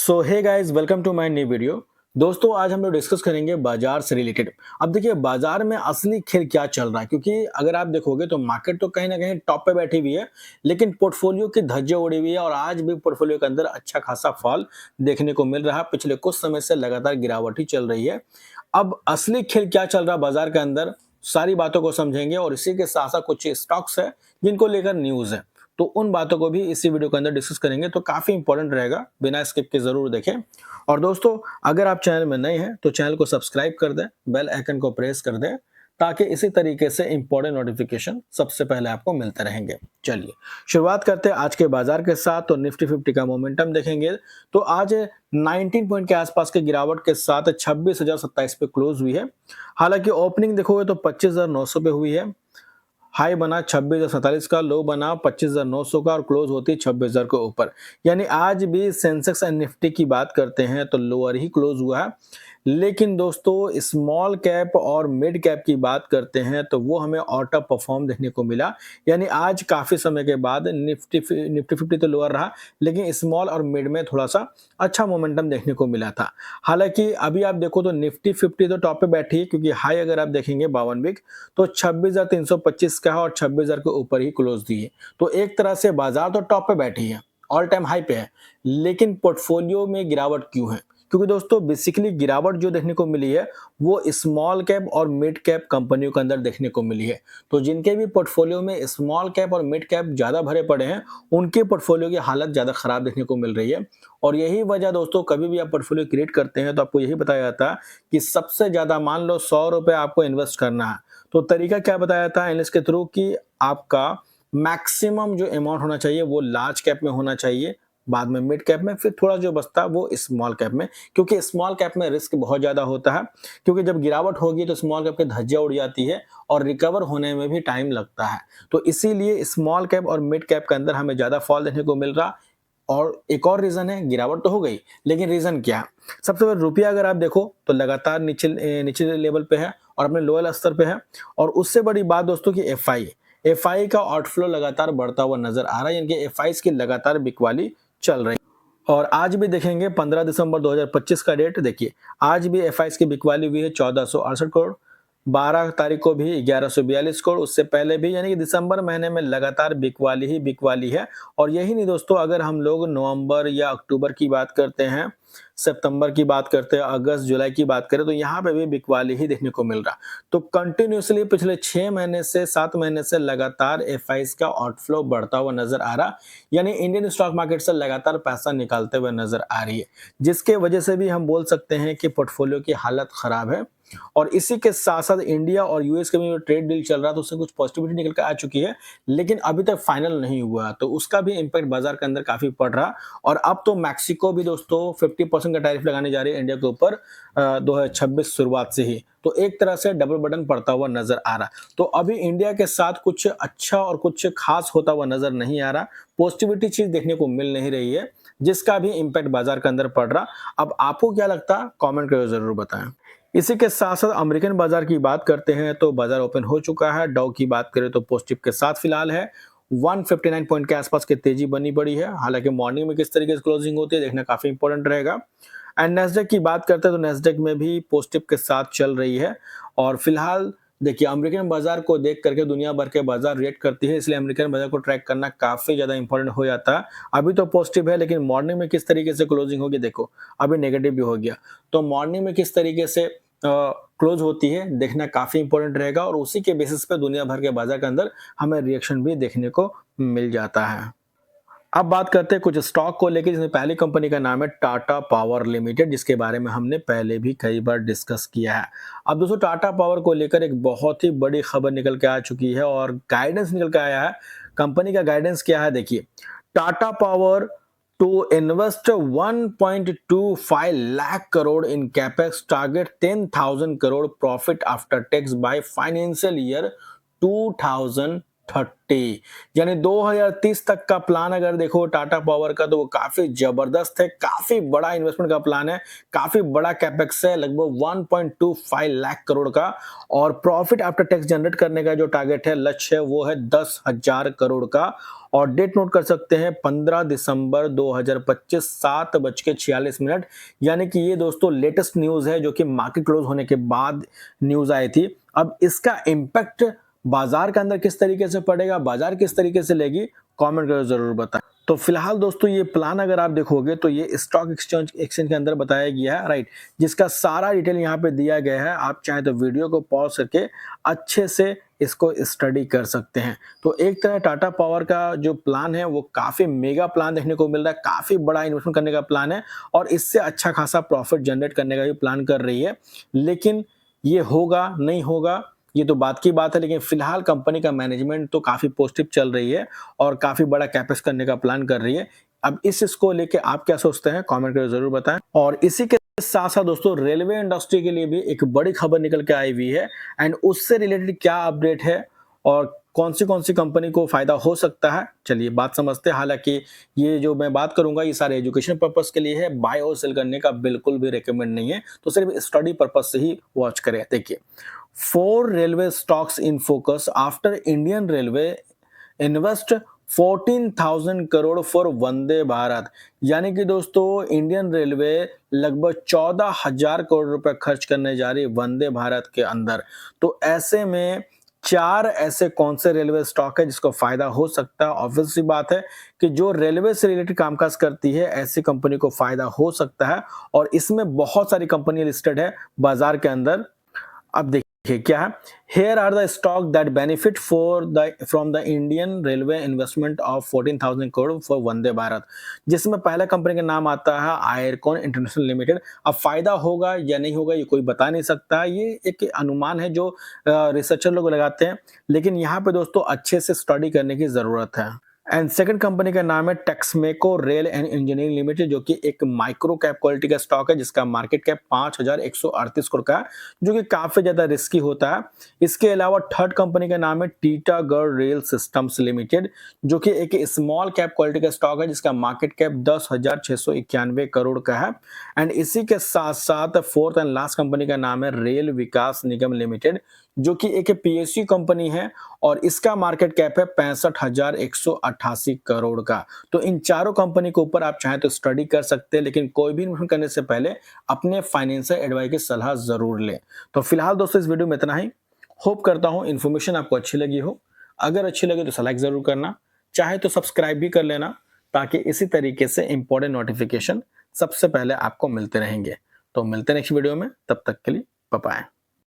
So hey guys, welcome to my new video. दोस्तों, आज हम लोग डिस्कस करेंगे बाजार से रिलेटेड। अब देखिए, बाजार में असली खेल क्या चल रहा है, क्योंकि अगर आप देखोगे तो मार्केट तो कहीं ना कहीं टॉप पे बैठी हुई है, लेकिन पोर्टफोलियो की धज्जियां उड़ी हुई है और आज भी पोर्टफोलियो के अंदर अच्छा खासा फॉल देखने को मिल रहा है। पिछले कुछ समय से लगातार गिरावट ही चल रही है। अब असली खेल क्या चल रहा है बाजार के अंदर, सारी बातों को समझेंगे और इसी के साथ साथ कुछ स्टॉक्स है जिनको लेकर न्यूज है, तो उन बातों को भी इसी वीडियो के अंदर डिस्कस करेंगे। तो काफी इंपॉर्टेंट रहेगा, बिना स्किप के जरूर देखें। और दोस्तों, अगर आप चैनल में नए हैं तो चैनल को सब्सक्राइब कर दें, बेल आइकन को प्रेस कर दें, ताकि इसी तरीके से इंपॉर्टेंट नोटिफिकेशन सबसे पहले आपको मिलते रहेंगे। चलिए शुरुआत करते हैं आज के बाजार के साथ। तो निफ्टी 50 का मोमेंटम देखेंगे तो आज 19 पॉइंट के आसपास के गिरावट के साथ 26,027 पे क्लोज हुई है। हालांकि ओपनिंग देखोगे तो 25,900 पे हुई है। हाई बना 26,047 का, लो बना 25,900 का और क्लोज होती 26,000 के ऊपर। यानी आज भी सेंसेक्स एंड निफ्टी की बात करते हैं तो लोअर ही क्लोज हुआ है। लेकिन दोस्तों, स्मॉल कैप और मिड कैप की बात करते हैं तो वो हमें आउट परफॉर्म देखने को मिला। यानी आज काफी समय के बाद निफ्टी निफ्टी 50 तो लोअर रहा, लेकिन स्मॉल और मिड में थोड़ा सा अच्छा मोमेंटम देखने को मिला था। हालांकि अभी आप देखो तो निफ्टी 50 तो टॉप पे बैठी है, क्योंकि हाई अगर आप देखेंगे 52 वीक तो 26,325 का है और 26,000 के ऊपर ही क्लोज दी है। तो एक तरह से बाजार तो टॉप पे बैठी है, ऑल टाइम हाई पे है, लेकिन पोर्टफोलियो में गिरावट क्यों है? क्योंकि दोस्तों, बेसिकली गिरावट जो देखने को मिली है वो स्मॉल कैप और मिड कैप कंपनियों के अंदर देखने को मिली है। तो जिनके भी पोर्टफोलियो में स्मॉल कैप और मिड कैप ज्यादा भरे पड़े हैं, उनके पोर्टफोलियो की हालत ज्यादा खराब देखने को मिल रही है। और यही वजह दोस्तों, कभी भी आप पोर्टफोलियो क्रिएट करते हैं तो आपको यही बताया जाता है कि सबसे ज्यादा मान लो 100 रुपए आपको इन्वेस्ट करना है, तो तरीका क्या बताया था एनालिस्ट के थ्रू कि आपका मैक्सिमम जो अमाउंट होना चाहिए वो लार्ज कैप में होना चाहिए, बाद में मिड कैप में, फिर थोड़ा जो बचता है वो स्मॉल कैप में, क्योंकि स्मॉल कैप में रिस्क बहुत ज्यादा होता है। क्योंकि जब गिरावट होगी तो स्मॉल कैप की धज्जियां उड़ जाती है और रिकवर होने में भी टाइम लगता है। तो इसीलिए स्मॉल कैप और मिड कैप के अंदर हमें ज्यादा फॉल देखने को मिल रहा। और एक और रीजन है, गिरावट तो हो गई, लेकिन रीजन क्या है? सबसे पहले रुपया अगर आप देखो तो लगातार नीचे लेवल पे है और अपने लोअर स्तर पे है। और उससे बड़ी बात दोस्तों की एफआई का आउटफ्लो लगातार बढ़ता हुआ नजर आ रहा है, यानी कि एफआई की लगातार बिकवाली चल रही है। और आज भी देखेंगे 15 दिसंबर 2025 का डेट देखिए, आज भी एफआई की बिकवाली हुई है 1468 करोड़, 12 तारीख को भी 1142 करोड़, उससे पहले भी, यानी कि दिसंबर महीने में लगातार बिकवाली ही बिकवाली है। और यही नहीं दोस्तों, अगर हम लोग नवंबर या अक्टूबर की बात करते हैं, सितंबर की बात करते हैं, अगस्त जुलाई की बात करें, तो यहाँ पे भी बिकवाली ही देखने को मिल रहा। तो कंटिन्यूसली पिछले 6 महीने से 7 महीने से लगातार एफआईज का आउटफ्लो बढ़ता हुआ नजर आ रहा, यानी इंडियन स्टॉक मार्केट से लगातार पैसा निकालते हुए नजर आ रही है, जिसके वजह से भी हम बोल सकते हैं कि पोर्टफोलियो की हालत खराब है। और इसी के साथ साथ इंडिया और यूएस के में जो ट्रेड डील चल रहा था उससे कुछ पॉजिटिविटी निकल कर आ चुकी है, लेकिन अभी तक फाइनल नहीं हुआ, तो उसका भी इम्पैक्ट बाजार के अंदर काफी पड़ रहा। और अब तो मैक्सिको भी दोस्तों 50% का टैरिफ लगाने जा रही है इंडिया के ऊपर 2026 शुरुआत से ही। तो एक तरह से डबल बटन पड़ता हुआ नजर आ रहा। तो अभी इंडिया के साथ कुछ अच्छा और कुछ खास होता हुआ नजर नहीं आ रहा, पॉजिटिविटी चीज देखने को मिल नहीं रही है, जिसका भी इम्पैक्ट बाजार के अंदर पड़ रहा। अब आपको क्या लगता है, कमेंट करके जरूर बताएं। इसी के साथ साथ अमेरिकन बाजार की बात करते हैं तो बाजार ओपन हो चुका है। डाउ की बात करें तो पॉजिटिव के साथ फिलहाल है, 159 पॉइंट के आसपास की तेजी बनी पड़ी है। हालांकि मॉर्निंग में किस तरीके से क्लोजिंग होती है देखना काफी इंपॉर्टेंट रहेगा। एंड नेस्डेक की बात करते हैं तो नेस्डेक में भी पॉजिटिव के साथ चल रही है। और फिलहाल देखिए, अमेरिकन बाजार को देख करके दुनिया भर के बाजार रिएक्ट करती है, इसलिए अमेरिकन बाजार को ट्रैक करना काफी ज्यादा इंपॉर्टेंट हो जाता है। अभी तो पॉजिटिव है, लेकिन मॉर्निंग में किस तरीके से क्लोजिंग होगी देखो, अभी नेगेटिव भी हो गया, तो मॉर्निंग में किस तरीके से क्लोज होती है देखना काफी इंपॉर्टेंट रहेगा। और उसी के बेसिस पे दुनिया भर के बाजार के अंदर हमें रिएक्शन भी देखने को मिल जाता है। अब बात करते हैं कुछ स्टॉक को लेकर, जिसमें पहली कंपनी का नाम है टाटा पावर लिमिटेड, जिसके बारे में हमने पहले भी कई बार डिस्कस किया है। अब दोस्तों, टाटा पावर को लेकर एक बहुत ही बड़ी खबर निकल के आ चुकी है और गाइडेंस निकल के आया है। कंपनी का गाइडेंस क्या है देखिए, Tata power to invest 1.25 lakh crore in capex, target 10,000 crore profit after tax by financial year 2030। 2030, यानी 2030 तक का प्लान अगर देखो टाटा पावर का तो वो काफी जबरदस्त है, काफी बड़ा इन्वेस्टमेंट का प्लान है, काफी बड़ा कैपेक्स है, लगभग 1.25 लाख करोड़ का। और प्रॉफिट आफ्टर टैक्स जनरेट करने का जो टारगेट है, लक्ष्य है, वो है 10,000 करोड़ का। और डेट नोट कर सकते हैं 15 दिसंबर 2025 7:46, यानी कि ये दोस्तों लेटेस्ट न्यूज है जो कि मार्केट क्लोज होने के बाद न्यूज आई थी। अब इसका इम्पैक्ट बाजार के अंदर किस तरीके से पड़ेगा, बाजार किस तरीके से लेगी, कमेंट करके जरूर बताएं। तो फिलहाल दोस्तों ये प्लान अगर आप देखोगे तो ये स्टॉक एक्सचेंज के अंदर बताया गया है, राइट, जिसका सारा डिटेल यहाँ पे दिया गया है। आप चाहे तो वीडियो को पॉज करके अच्छे से इसको स्टडी कर सकते हैं। तो एक तरह टाटा पावर का जो प्लान है वो काफी मेगा प्लान देखने को मिल रहा है, काफी बड़ा इन्वेस्टमेंट करने का प्लान है और इससे अच्छा खासा प्रॉफिट जनरेट करने का भी प्लान कर रही है। लेकिन ये होगा नहीं होगा ये तो बात की बात है, लेकिन फिलहाल कंपनी का मैनेजमेंट तो काफी पॉजिटिव चल रही है और काफी बड़ा कैपेक्स करने का प्लान कर रही है। अब इसको लेके आप क्या सोचते हैं, कमेंट करके जरूर बताएं। और इसी के साथ साथ दोस्तों रेलवे इंडस्ट्री के लिए भी एक बड़ी खबर निकल के आई हुई है एंड उससे रिलेटेड क्या अपडेट है और कौन सी कंपनी को फायदा हो सकता है, चलिए बात समझते हैं। हालांकि ये जो मैं बात करूंगा ये सारे एजुकेशन पर्पस के लिए है, बाय और सेल करने का बिल्कुल भी रेकमेंड नहीं है, तो सिर्फ स्टडी पर्पस से ही वॉच करें। देखिए, 4 railway stocks in focus after Indian Railway invest 14,000 crore for Vande Bharat, यानी कि दोस्तों इंडियन रेलवे लगभग 14,000 करोड़ रुपए खर्च करने जा रही है वंदे भारत के अंदर। तो ऐसे में 4 ऐसे कौन से रेलवे स्टॉक है जिसको फायदा हो सकता है। ऑब्वियस सी बात है कि जो रेलवे से रिलेटेड कामकाज करती है ऐसी कंपनी को फायदा हो सकता है और इसमें बहुत सारी कंपनी लिस्टेड है बाजार के अंदर। अब देखिए क्या है, here are the stock that benefit from the Indian Railway investment of 14,000 crore for Vande Bharat, जिसमें पहला कंपनी का नाम आता है आयरकॉन इंटरनेशनल लिमिटेड। अब फायदा होगा या नहीं होगा ये कोई बता नहीं सकता, ये एक अनुमान है जो रिसर्चर लोग लगाते हैं, लेकिन यहाँ पे दोस्तों अच्छे से स्टडी करने की जरूरत है। एंड सेकंड कंपनी का नाम है Texmaco rail and engineering limited, जो कि एक माइक्रो कैप क्वालिटी का स्टॉक है जिसका मार्केट कैप 5,138 करोड़ का है, जो कि काफी ज्यादा रिस्की होता है। इसके अलावा थर्ड कंपनी का नाम है टीटागढ़ रेल सिस्टम्स लिमिटेड, जो कि एक स्मॉल कैप क्वालिटी का स्टॉक है जिसका मार्केट कैप 10,691 करोड़ का है। एंड इसी के साथ साथ फोर्थ एंड लास्ट कंपनी का नाम है रेल विकास निगम लिमिटेड, जो कि एक पीएसयू कंपनी है और इसका मार्केट कैप है 65,188 करोड़ का। तो इन चारों कंपनी के ऊपर आप चाहें तो स्टडी कर सकते हैं, लेकिन कोई भी इन्वेस्टमेंट करने से पहले अपने फाइनेंशियल एडवाइस की सलाह जरूर लें। तो फिलहाल दोस्तों इस वीडियो में इतना ही। होप करता हूं इन्फॉर्मेशन आपको अच्छी लगी हो। अगर अच्छी लगे तो लाइक जरूर करना, चाहे तो सब्सक्राइब भी कर लेना, ताकि इसी तरीके से इंपॉर्टेंट नोटिफिकेशन सबसे पहले आपको मिलते रहेंगे। तो मिलते हैं नेक्स्ट वीडियो में, तब तक के लिए बाय बाय।